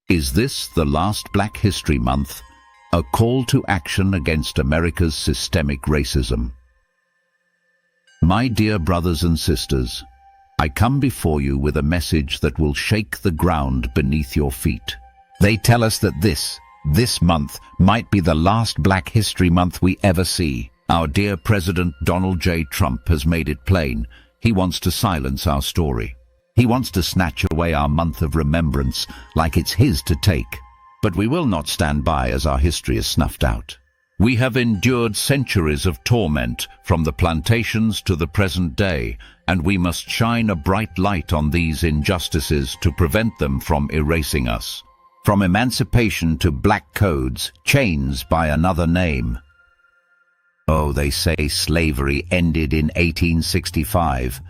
Is this the last Black History Month, a call to action against America's systemic racism? My dear brothers and sisters, I come before you with a message that will shake the ground beneath your feet. They tell us that this month might be the last Black History Month we ever see. Our dear President Donald J. Trump has made it plain. He wants to silence our story. He wants to snatch away our month of remembrance like it's his to take. But we will not stand by as our history is snuffed out. We have endured centuries of torment from the plantations to the present day, and we must shine a bright light on these injustices to prevent them from erasing us. From emancipation to black codes, chains by another name. Oh, they say slavery ended in 1865.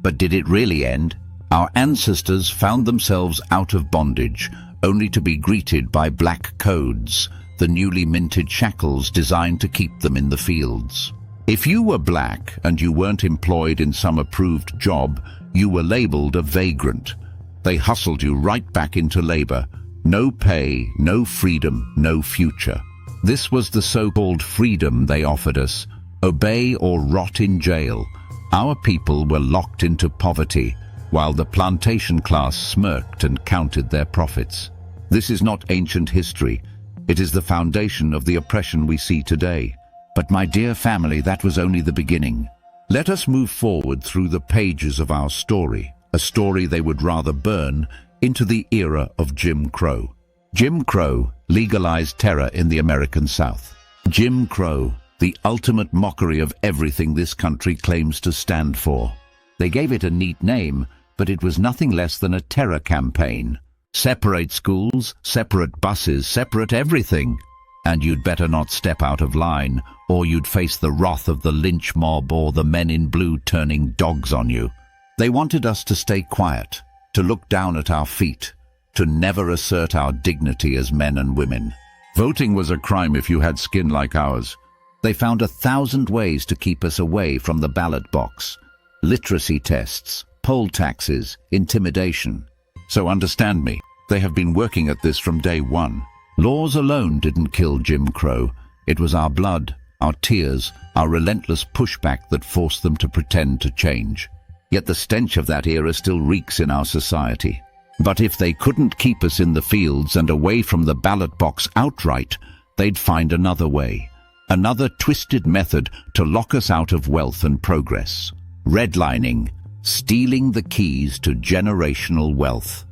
But did it really end? Our ancestors found themselves out of bondage, only to be greeted by black codes, the newly minted shackles designed to keep them in the fields. If you were black and you weren't employed in some approved job, you were labeled a vagrant. They hustled you right back into labor. No pay, no freedom, no future. This was the so-called freedom they offered us. Obey or rot in jail. Our people were locked into poverty, while the plantation class smirked and counted their profits. This is not ancient history. It is the foundation of the oppression we see today. But my dear family, that was only the beginning. Let us move forward through the pages of our story, a story they would rather burn, into the era of Jim Crow. Jim Crow legalized terror in the American South. Jim Crow, the ultimate mockery of everything this country claims to stand for. They gave it a neat name, but it was nothing less than a terror campaign. Separate schools, separate buses, separate everything. And you'd better not step out of line, or you'd face the wrath of the lynch mob or the men in blue turning dogs on you. They wanted us to stay quiet, to look down at our feet, to never assert our dignity as men and women. Voting was a crime if you had skin like ours. They found 1,000 ways to keep us away from the ballot box. Literacy tests, poll taxes, intimidation. So understand me, they have been working at this from day one. Laws alone didn't kill Jim Crow. It was our blood, our tears, our relentless pushback that forced them to pretend to change. Yet the stench of that era still reeks in our society. But if they couldn't keep us in the fields and away from the ballot box outright, they'd find another way, another twisted method to lock us out of wealth and progress. Redlining, stealing the keys to generational wealth.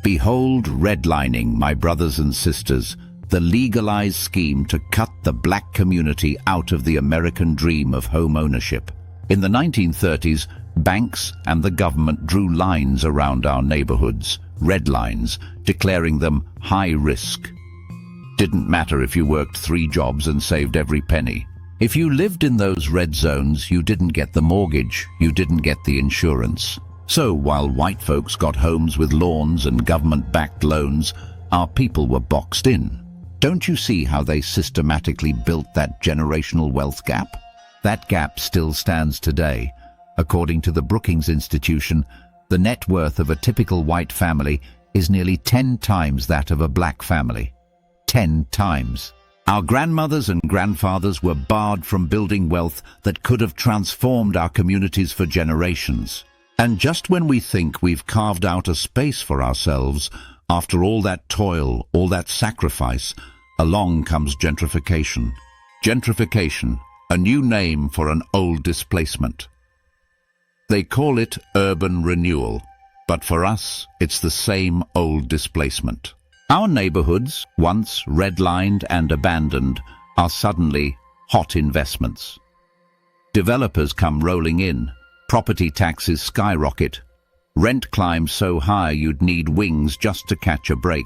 Behold redlining, my brothers and sisters, the legalized scheme to cut the black community out of the American dream of home ownership. In the 1930s, banks and the government drew lines around our neighborhoods, red lines, declaring them high risk. Didn't matter if you worked 3 jobs and saved every penny. If you lived in those red zones, you didn't get the mortgage, you didn't get the insurance. So while white folks got homes with lawns and government-backed loans, our people were boxed in. Don't you see how they systematically built that generational wealth gap? That gap still stands today. According to the Brookings Institution, the net worth of a typical white family is nearly 10 times that of a black family. 10 times. Our grandmothers and grandfathers were barred from building wealth that could have transformed our communities for generations. And just when we think we've carved out a space for ourselves, after all that toil, all that sacrifice, along comes gentrification. Gentrification, a new name for an old displacement. They call it urban renewal, but for us, it's the same old displacement. Our neighborhoods, once redlined and abandoned, are suddenly hot investments. Developers come rolling in, property taxes skyrocket, rent climbs so high you'd need wings just to catch a break.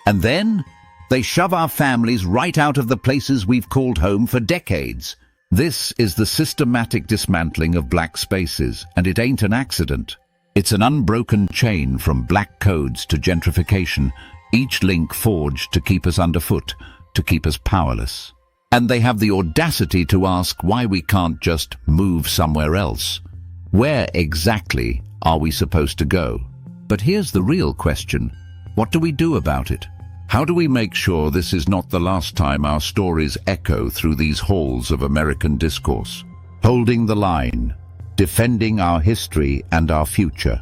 And then, they shove our families right out of the places we've called home for decades. This is the systematic dismantling of black spaces, and it ain't an accident. It's an unbroken chain from black codes to gentrification, each link forged to keep us underfoot, to keep us powerless. And they have the audacity to ask why we can't just move somewhere else. Where exactly are we supposed to go? But here's the real question. What do we do about it? How do we make sure this is not the last time our stories echo through these halls of American discourse? Holding the line, defending our history and our future.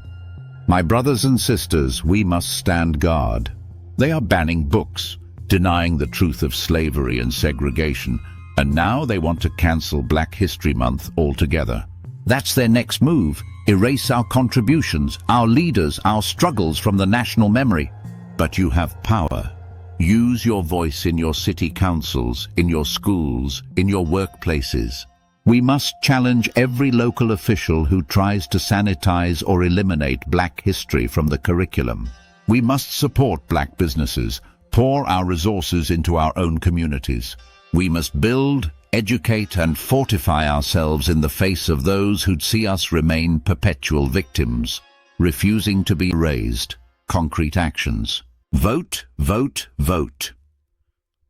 My brothers and sisters, we must stand guard. They are banning books, denying the truth of slavery and segregation, and now they want to cancel Black History Month altogether. That's their next move: erase our contributions, our leaders, our struggles from the national memory. But you have power. Use your voice in your city councils, in your schools, in your workplaces. We must challenge every local official who tries to sanitize or eliminate Black history from the curriculum. We must support Black businesses, pour our resources into our own communities. We must build, educate and fortify ourselves in the face of those who'd see us remain perpetual victims, refusing to be raised. Concrete actions. Vote, vote, vote.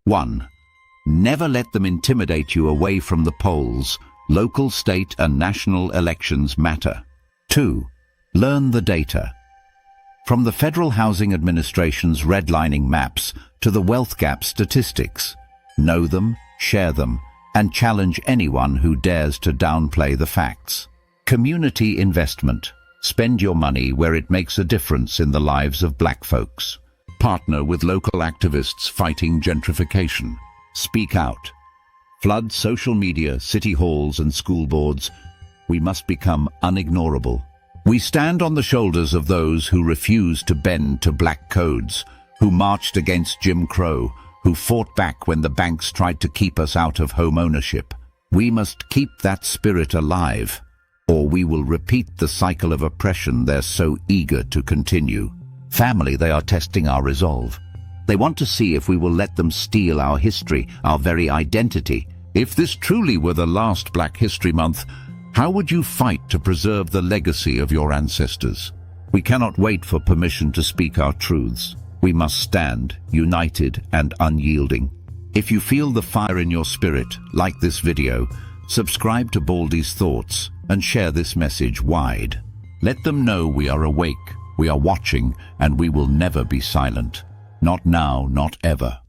1. Never let them intimidate you away from the polls. Local, state and national elections matter. 2. Learn the data. From the Federal Housing Administration's redlining maps to the wealth gap statistics. Know them, share them, and challenge anyone who dares to downplay the facts. Community investment. Spend your money where it makes a difference in the lives of Black folks. Partner with local activists fighting gentrification. Speak out. Flood social media, city halls and school boards. We must become unignorable. We stand on the shoulders of those who refuse to bend to Black codes, who marched against Jim Crow, who fought back when the banks tried to keep us out of home ownership. We must keep that spirit alive, or we will repeat the cycle of oppression they're so eager to continue. Family, they are testing our resolve. They want to see if we will let them steal our history, our very identity. If this truly were the last Black History Month, how would you fight to preserve the legacy of your ancestors? We cannot wait for permission to speak our truths. We must stand, united and unyielding. If you feel the fire in your spirit, like this video, subscribe to Baldy's Thoughts and share this message wide. Let them know we are awake, we are watching, and we will never be silent. Not now, not ever.